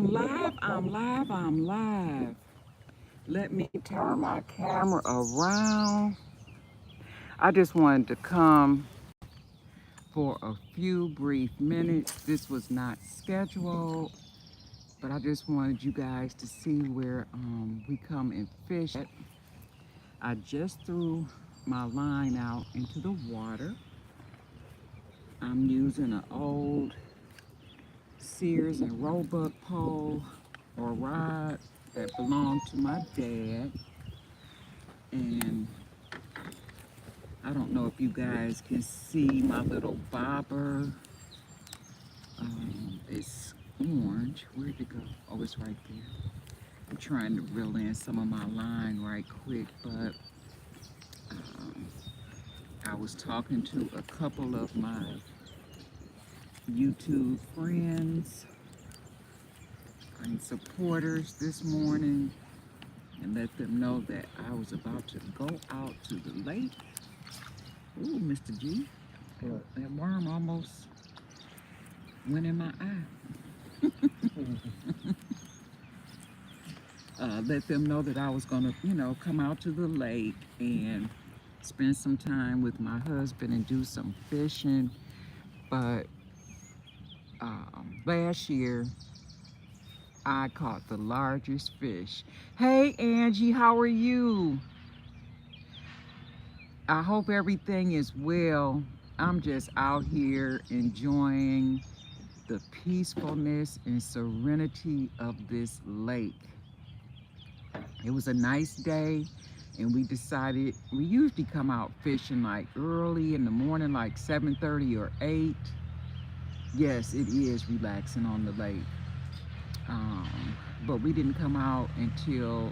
I'm live. Let me turn my camera around. I just wanted to come for a few brief minutes. This was not scheduled, but I just wanted you guys to see where we come and fish at. I just threw my line out into the water. I'm using an old Sears and Roebuck pole or rod that belonged to my dad. And I don't know if you guys can see my little bobber. It's orange. Where'd it go? Oh, it's right there. I'm trying to reel in some of my line right quick, but um, I was talking to a couple of my YouTube friends and supporters this morning and let them know that I was about to go out to the lake. Ooh, Mr. G, that worm almost went in my eye. Let them know that I was gonna, come out to the lake and spend some time with my husband and do some fishing. But last year, I caught the largest fish. Hey, Angie, how are you? I hope everything is well. I'm just out here enjoying the peacefulness and serenity of this lake. It was a nice day, and we decided we usually come out fishing like early in the morning, like 7:30 or 8. Yes, it is relaxing on the lake. But we didn't come out until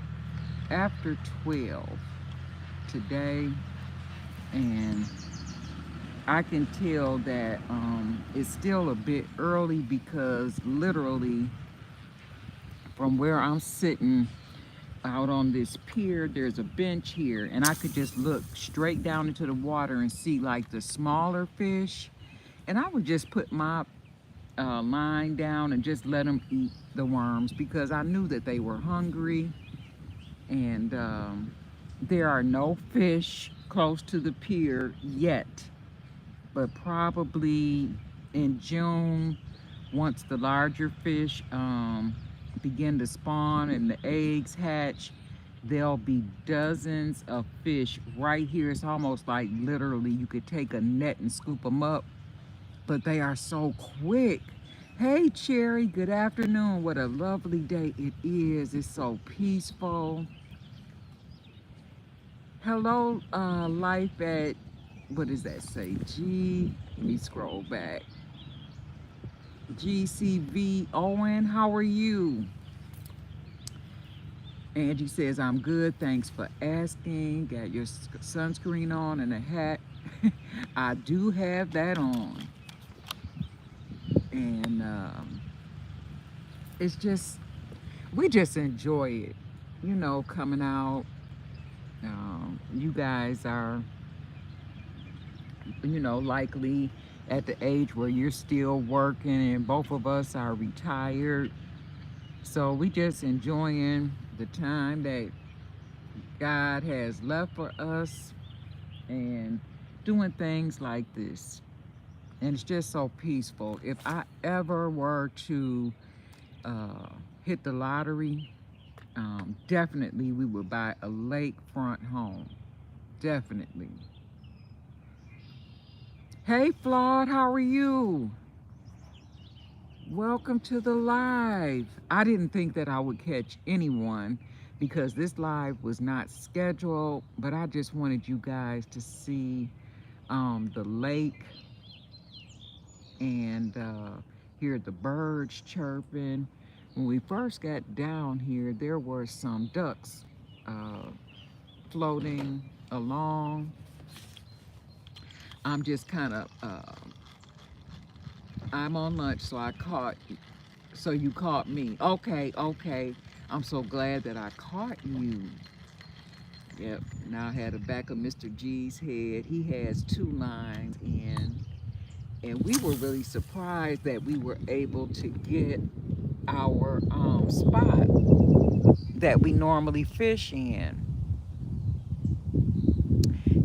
after 12 today, and I can tell that it's still a bit early because literally from where I'm sitting out on this pier, there's a bench here, and I could just look straight down into the water and see like the smaller fish, and I would just put my line down and just let them eat the worms because I knew that they were hungry. And there are no fish close to the pier yet, but probably in June, once the larger fish begin to spawn and the eggs hatch, there'll be dozens of fish right here. It's almost like literally you could take a net and scoop them up, but they are so quick. Hey, Cherry, good afternoon. What a lovely day it is. It's so peaceful. Hello, life at, what does that say? Let me scroll back. GCV Owen, how are you? Angie says, I'm good. Thanks for asking. Got your sunscreen on and a hat. I do have that on. And it's just, we just enjoy it, coming out. You guys are, likely at the age where you're still working, and both of us are retired. So we just enjoying the time that God has left for us and doing things like this. And it's just so peaceful. If I ever were to hit the lottery, definitely we would buy a lakefront home. Definitely. Hey, Flawed, how are you? Welcome to the live. I didn't think that I would catch anyone because this live was not scheduled, but I just wanted you guys to see the lake and hear the birds chirping. When we first got down here, there were some ducks floating along. I'm just kind of, I'm on lunch, so you caught me. Okay. I'm so glad that I caught you. Yep, now I had the back of Mr. G's head. He has 2 lines in, and we were really surprised that we were able to get our spot that we normally fish in.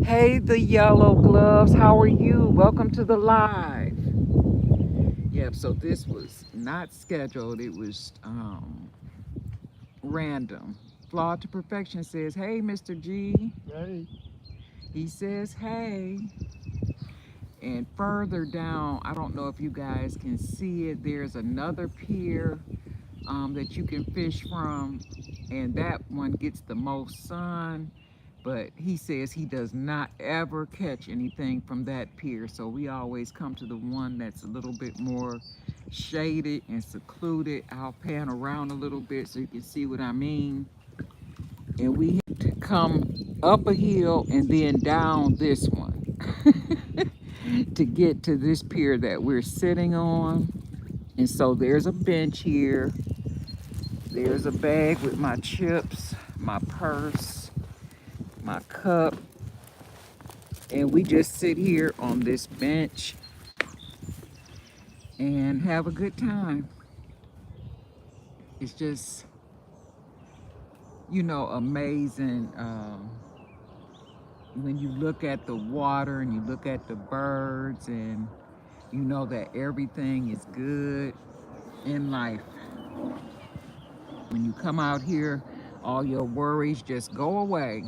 Hey, the yellow gloves, how are you? Welcome to the live. Yep, so this was not scheduled, it was random. Flawed to Perfection says, hey, Mr. G. Hey. He says, hey. And further down, I don't know if you guys can see it, there's another pier that you can fish from, and that one gets the most sun. But he says he does not ever catch anything from that pier, so we always come to the one that's a little bit more shaded and secluded. I'll pan around a little bit so you can see what I mean. And we have to come up a hill and then down this one to get to this pier that we're sitting on. And so there's a bench here. There's a bag with my chips, my purse, my cup, and we just sit here on this bench and have a good time. It's just, amazing when you look at the water and you look at the birds and you know that everything is good in life. When you come out here, all your worries just go away.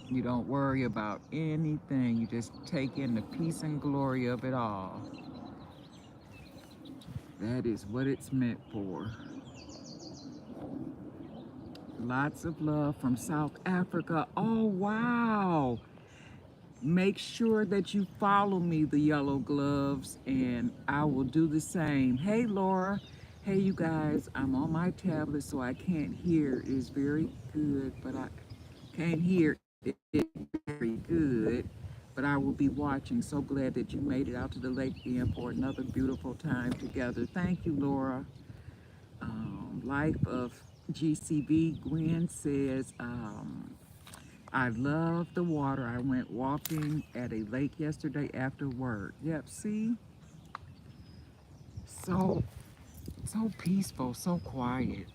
You don't worry about anything. You just take in the peace and glory of it all. That is what it's meant for. Lots of love from South Africa. Oh, wow. Make sure that you follow me, the Yellow Gloves, and I will do the same. Hey, Laura. Hey, you guys. I'm on my tablet, so I can't hear. It is very good, but I can't hear it very good. But I will be watching. So glad that you made it out to the lake again for another beautiful time together. Thank you, Laura. Life of GCV, Gwen says, I love the water. I went walking at a lake yesterday after work. Yep, see? So peaceful, so quiet.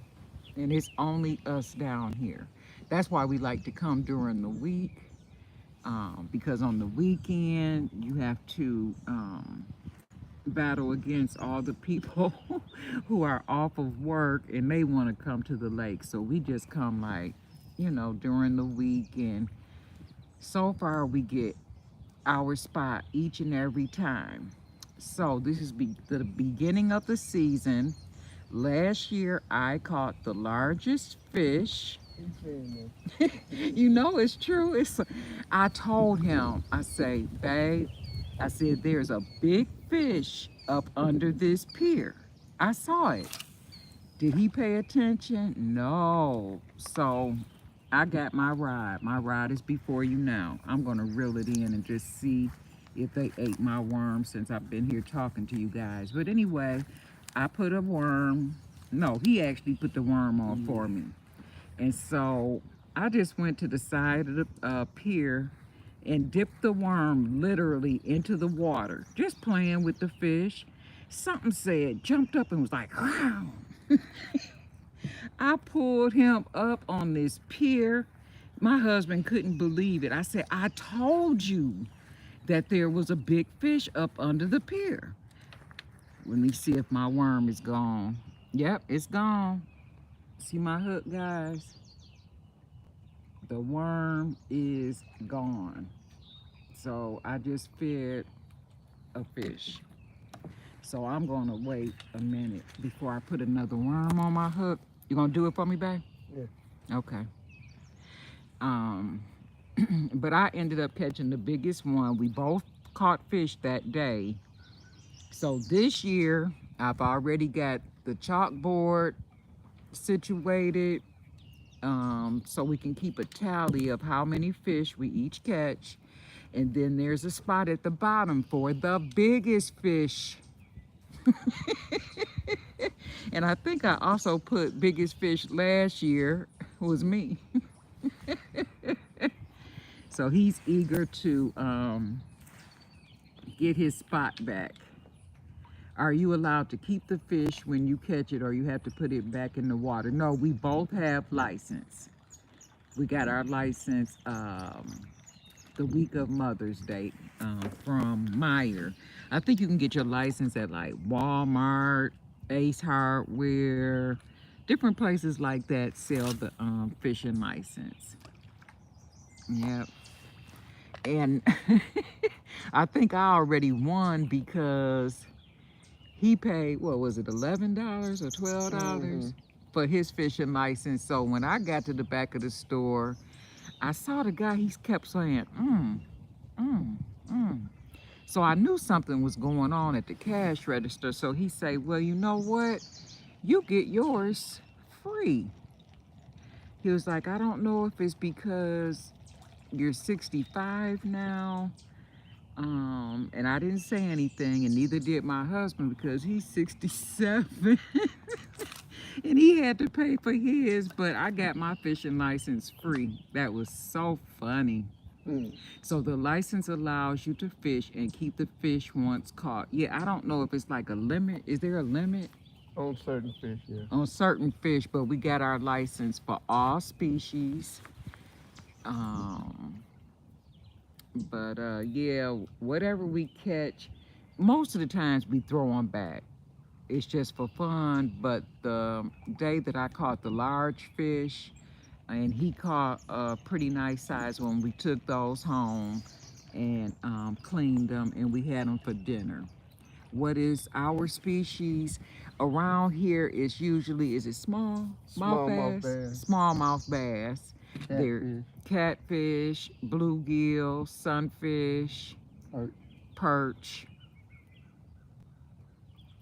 And it's only us down here. That's why we like to come during the week. Because on the weekend, you have to battle against all the people who are off of work and they want to come to the lake. So we just come like, during the week. And so far we get our spot each and every time. So this is the beginning of the season. Last year I caught the largest fish. It's true. I told him, I say, babe, I said, there's a big fish up under this pier. I saw it. Did he pay attention? No. So I got my rod. My rod is before you now. I'm going to reel it in and just see if they ate my worm since I've been here talking to you guys. But anyway, I put a worm. No, he actually put the worm on for me. And so I just went to the side of the pier and dipped the worm literally into the water, just playing with the fish. Something said, jumped up and was like, wow. I pulled him up on this pier. My husband couldn't believe it. I said, I told you that there was a big fish up under the pier. Let me see if my worm is gone. Yep, it's gone. See my hook, guys? The worm is gone. So I just fed a fish. So I'm gonna wait a minute before I put another worm on my hook. You gonna do it for me, babe? Yeah. Okay. But I ended up catching the biggest one. We both caught fish that day. So this year, I've already got the chalkboard situated, so we can keep a tally of how many fish we each catch. And then there's a spot at the bottom for the biggest fish. And I think I also put biggest fish last year was me. So he's eager to get his spot back. Are you allowed to keep the fish when you catch it, or you have to put it back in the water? No, we both have license. We got our license the week of Mother's Day from Meyer. I think you can get your license at like Walmart, Ace Hardware, different places like that sell the fishing license. Yep. And I think I already won because he paid, what was it, $11 or $12 for his fishing license. So when I got to the back of the store, I saw the guy, he kept saying, mm, mm. So I knew something was going on at the cash register. So he said, well, you know what? You get yours free. He was like, I don't know if it's because you're 65 now. And I didn't say anything, and neither did my husband because he's 67 and he had to pay for his, but I got my fishing license free. That was so funny. So the license allows you to fish and keep the fish once caught. Yeah, I don't know if it's like a limit. Is there a limit? On certain fish, yeah. On certain fish, but we got our license for all species. Yeah, whatever we catch, most of the times we throw them back. It's just for fun. But the day that I caught the large fish, and he caught a pretty nice size one, we took those home and cleaned them, and we had them for dinner. What is our species around here is usually, is it small mouth bass? Smallmouth bass. They're catfish, bluegill, sunfish, perch.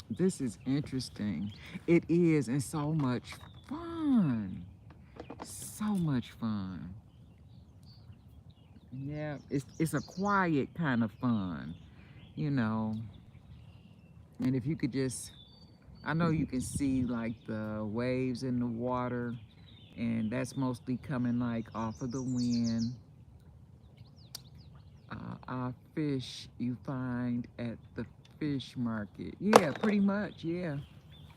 This is interesting. It is, and so much fun. So much fun. Yeah, it's a quiet kind of fun, you know. And if you could just, I know you can see like the waves in the water, and that's mostly coming like off of the wind. Our fish you find at the fish market. Yeah, pretty much, yeah.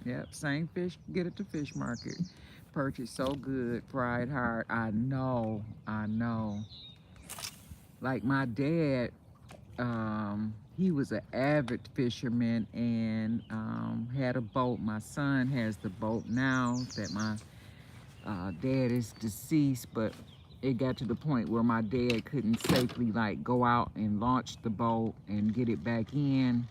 Yep, same fish, get at the fish market. Perch is so good, fried hard. I know, I know. Like my dad, he was an avid fisherman and had a boat. My son has the boat now that my dad is deceased, but it got to the point where my dad couldn't safely like go out and launch the boat and get it back in.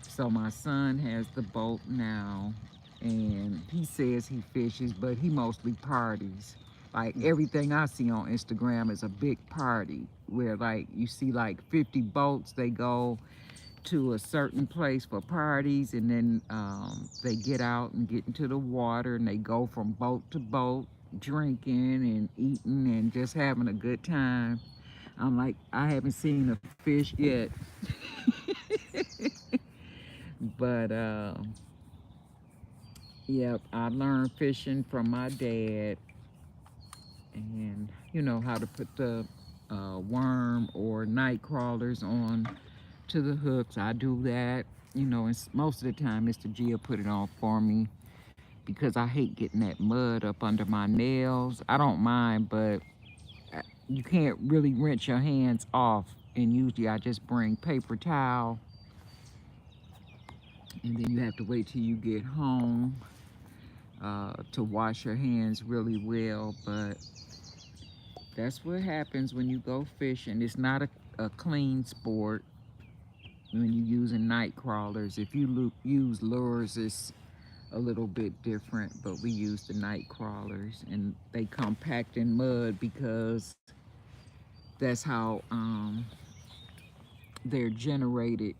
So my son has the boat now, and he says he fishes, but he mostly parties. Like everything I see on Instagram is a big party where like you see like 50 boats, they go to a certain place for parties, and then they get out and get into the water and they go from boat to boat drinking and eating and just having a good time. I'm like, I haven't seen a fish yet. But yep, I learned fishing from my dad, and you know how to put the worm or night crawlers on to the hooks. I do that, you know, and most of the time Mr. Gia put it on for me because I hate getting that mud up under my nails. I don't mind, but you can't really rinse your hands off, and usually I just bring paper towel, and then you have to wait till you get home to wash your hands really well. But that's what happens when you go fishing. It's not a clean sport when you're using night crawlers. If you use lures, it's a little bit different, but we use the night crawlers, and they compact in mud because that's how they're generated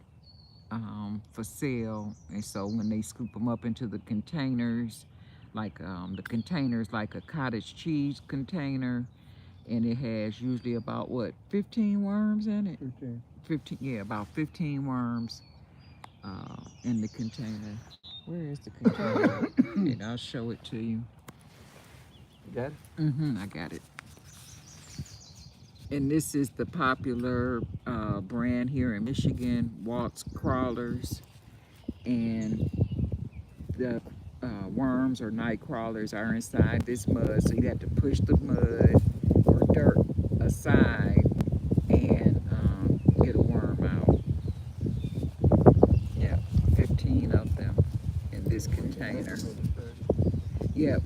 for sale. And so when they scoop them up into the containers, like the containers like a cottage cheese container, and it has usually about what, 15 worms in it. 15, yeah, about 15 worms in the container. Where is the container? And I'll show it to you. You got it? I got it. And this is the popular brand here in Michigan, Walt's Crawlers. and the worms or night crawlers are inside this mud. So you have to push the mud or dirt aside and get a worm out. Yeah, 15 of them in this container. Yeah,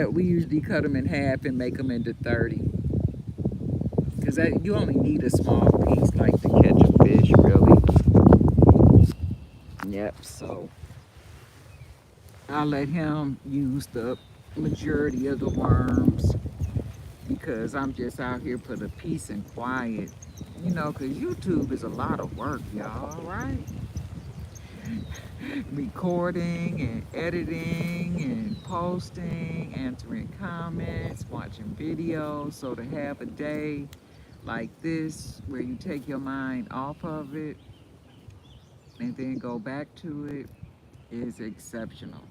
we usually cut them in half and make them into 30. Because you only need a small piece, like, to catch a fish, really. Yep, so I'll let him use the majority of the worms because I'm just out here for the peace and quiet. You know, because YouTube is a lot of work, y'all, right? Recording and editing and posting, answering comments, watching videos. So to have a day like this where you take your mind off of it and then go back to it is exceptional.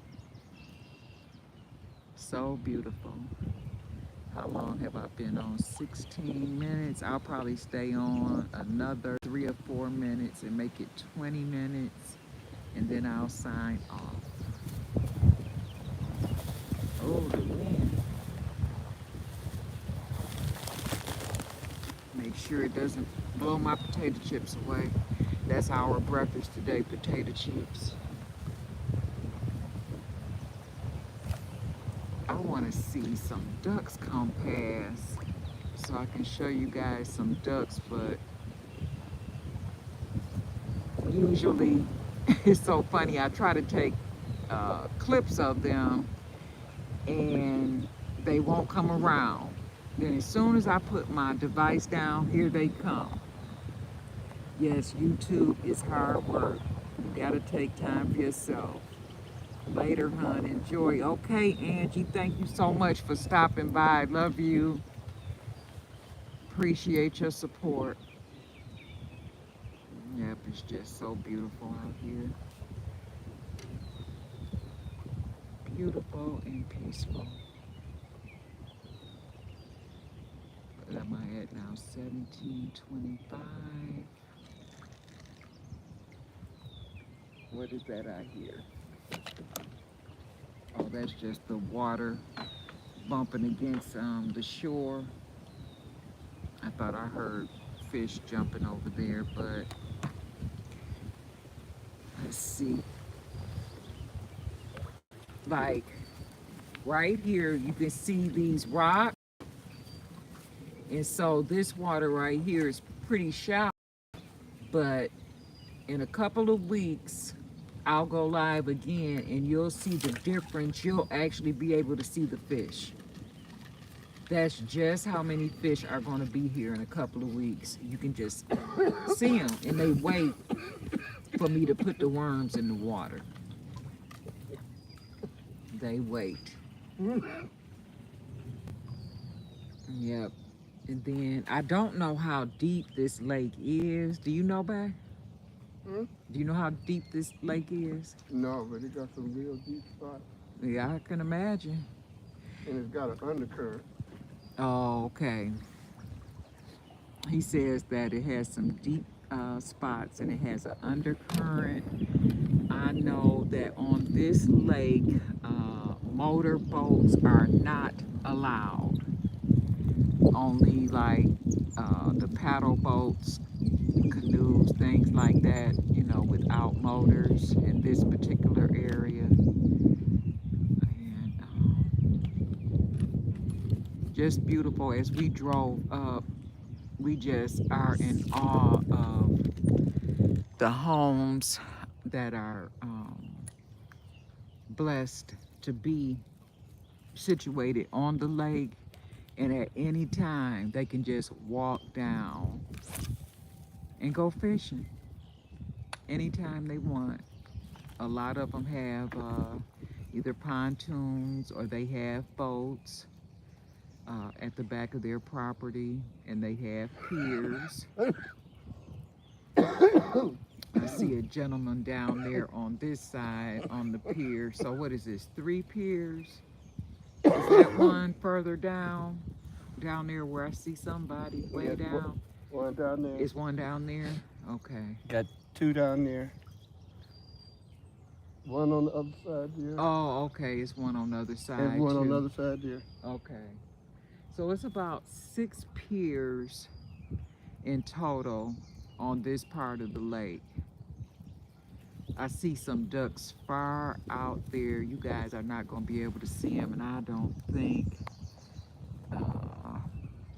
So beautiful. How long have I been on? 16 minutes. I'll probably stay on another 3 or 4 minutes and make it 20 minutes, and then I'll sign off. Oh, the wind. Make sure it doesn't blow my potato chips away. That's our breakfast today, potato chips. I want to see some ducks come past so I can show you guys some ducks, but usually it's so funny. I try to take clips of them and they won't come around. Then as soon as I put my device down, here they come. Yes, YouTube is hard work. You gotta take time for yourself. Later, hon. Enjoy. Okay, Angie, thank you so much for stopping by. Love you. Appreciate your support. Yep, it's just so beautiful out here. Beautiful and peaceful. What am I at now? 1725. What is that I hear? Oh, that's just the water bumping against the shore. I thought I heard fish jumping over there, but let's see. Like right here, you can see these rocks. And so this water right here is pretty shallow, but in a couple of weeks, I'll go live again and you'll see the difference. You'll actually be able to see the fish. That's just how many fish are going to be here in a couple of weeks. You can just see them, and they wait for me to put the worms in the water. They wait. Yep. And then I don't know how deep this lake is. Do you know, Bay? Do you know how deep this lake is? No, but it got some real deep spots. Yeah, I can imagine. And it's got an undercurrent. Oh, okay. He says that it has some deep spots and it has an undercurrent. I know that on this lake, motor boats are not allowed. Only like the paddle boats, canoes, things like that, you know, without motors in this particular area. And just beautiful. As we drove up, we just are in awe of the homes that are blessed to be situated on the lake, and at any time they can just walk down and go fishing anytime they want. A lot of them have either pontoons or they have boats at the back of their property, and they have piers. I see a gentleman down there on this side on the pier. So what is this, 3 piers? Is that one further down? Down there where I see somebody way down? One down there. Is one down there? Okay. Got 2 down there. One on the other side there. Oh, okay. It's one on the other side And one on the too. other side there. Okay. So it's about 6 piers in total on this part of the lake. I see some ducks far out there. You guys are not going to be able to see them, and I don't think.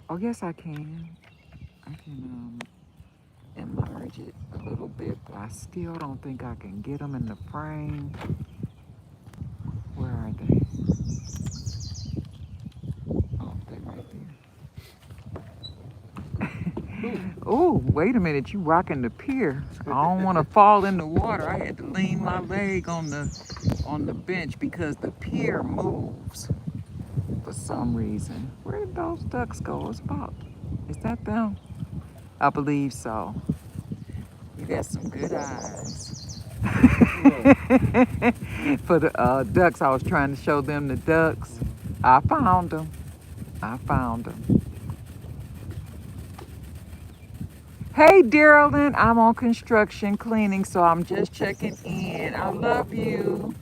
Oh, yes, I can. I can enlarge it a little bit, but I still don't think I can get them in the frame. Where are they? Oh, they're right there. Oh, wait a minute, you rocking the pier. I don't want to fall in the water. I had to lean my leg on the bench because the pier moves for some reason. Where did those ducks go? It's about, is that them? I believe so. You got some good eyes. For the ducks, I was trying to show them the ducks. I found them. I found them. Hey, Darylyn, I'm on construction cleaning, so I'm just checking in. I love you.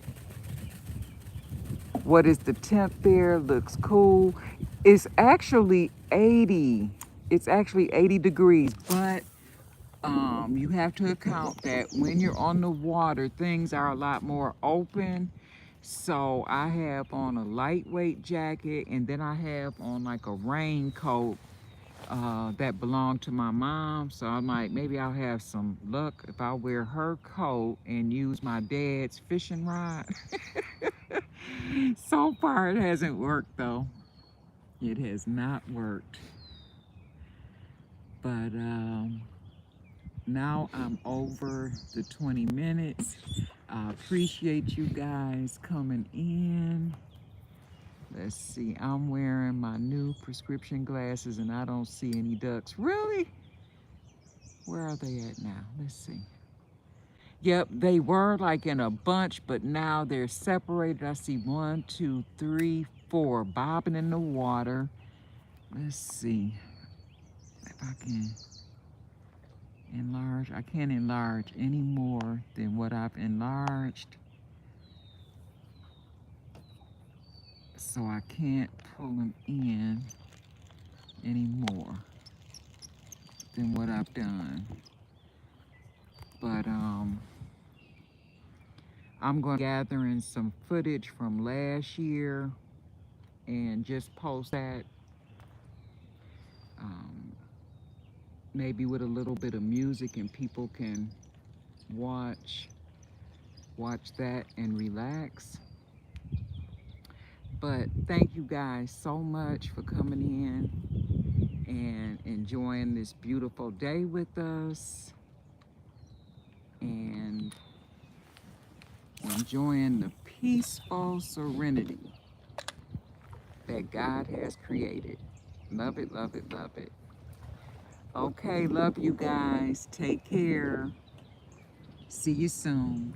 What is the temp there? Looks cool. It's actually 80. It's actually 80 degrees, but you have to account that when you're on the water, things are a lot more open. So I have on a lightweight jacket, and then I have on like a raincoat that belonged to my mom. So I'm like, maybe I'll have some luck if I wear her coat and use my dad's fishing rod. So far it hasn't worked though. It has not worked. But now I'm over the 20 minutes. I appreciate you guys coming in. Let's see, I'm wearing my new prescription glasses and I don't see any ducks. Really? Where are they at now? Let's see. Yep, they were like in a bunch, but now they're separated. I see 1, 2, 3, 4 bobbing in the water. Let's see if I can enlarge. I can't enlarge any more than what I've enlarged. So I can't pull them in any more than what I've done. But I'm going to gather in some footage from last year and just post that, maybe with a little bit of music, and people can watch that and relax. But thank you guys so much for coming in and enjoying this beautiful day with us and enjoying the peaceful serenity that God has created. Love it, love it, love it. Okay, love you guys. Take care. See you soon.